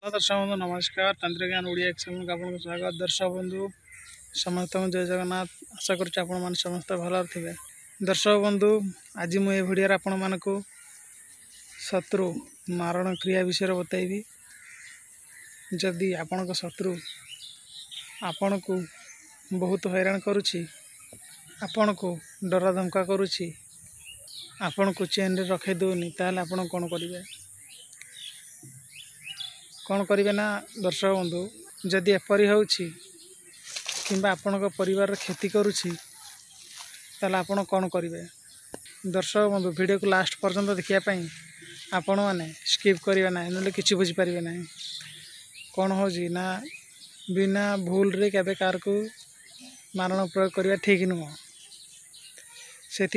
Hello दर्शक बंधु नमस्कार। तांत्रिक ज्ञान ओडिया एक्शन में आपको स्वागत। दर्शक बंधु समस्त जय जगन्नाथ। आशा करुच्ची आपण मैंने समस्त भल थे। दर्शक बंधु आज मुझे भिडियो आपण मानक शत्रु मारण क्रिया विषय बताइबी। जदि आपण शत्रु आपण को बहुत हैरान करुच्ची, आपण को डरा धमका करुच्ची, आपण को चेन रे रखे दौनी, ताहले आपण कौन करेंगे? कौन करेंगे ना दर्शक बंधु, जदि एपरी होउछि किंबा आपण परिवार क्षति करुच्ची ताहले आपण कौन करेंगे? दर्शक बंधु वीडियो को लास्ट पर्यंत देखापी आपण मैंने स्किप करेंगे ना, ना कि बुझीपारे ना। कौन हो ना बिना भूल रे केबे कार को मारण प्रयोग करवा ठीक नुह। से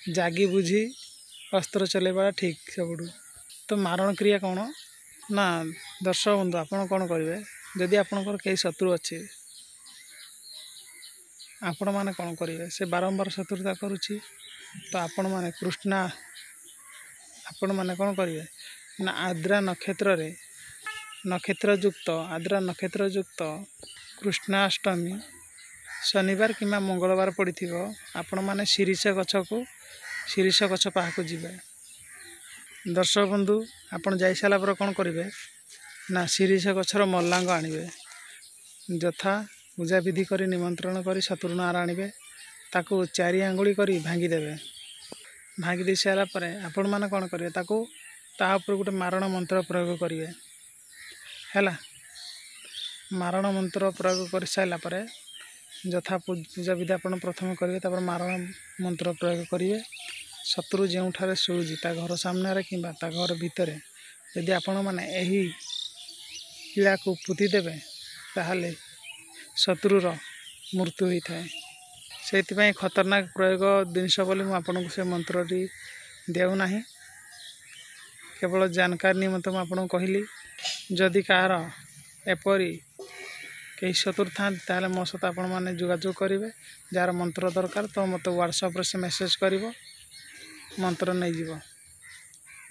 जागी बुझी अस्त्र चलेबा ठीक सबुठ। तो मारण क्रिया कौन ना दर्शक बंधु आपण कौन करेंगे? जदि आपणकर कई शत्रु अच्छे आपण मैंने कौन करेंगे? से बारंबार शत्रुता करुच्ची तो आपण मैंने कृष्णा आपण मैंने कौन करेंगे ना आद्रा नक्षत्र युक्त कृष्णाष्टमी शनिवार कि मंगलवार पड़ी आपण मैंने शिरीष गछ पाखक जीवे। दर्शक बंधु आपण जाई सारा पर कौन करेंगे ना शिरीष गछर मल्लांग आणवे, यथा पूजा विधि करी निमंत्रण करी शत्रुनार आणवे, ताकू चारि आंगुली करी भांगी देवे। भांगी दे सारा पर आपण मैंने कौन करेंगे ताकू ता ऊपर गोटे मारण मंत्र प्रयोग करेंगे। हैला मारण मंत्र प्रयोग कर सारा पर यथा पूजा विधि आपण प्रथम करेंगे, तापर मारण मंत्र प्रयोग करेंगे। शत्रु जो शोची ता घर सामने कि घर भितर यदि आपण मैंने यही किला को पुति देवे ताहले शत्रुर मृत्यु होता है। से खतरनाक प्रयोग जिनस बोली मुझे से मंत्रटी देना, केवल जानकारी निमंत मुझे कहली। जदि कहार एपरी कई शत्रु था ताहले मो सहित आपण मैंने जोगाजोग करेंगे। जार मंत्र दरकार तो मत व्हाट्सएप से मेसेज कर मंत्र नहीं जीव।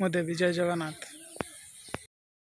मु देवी। जय जगन्नाथ।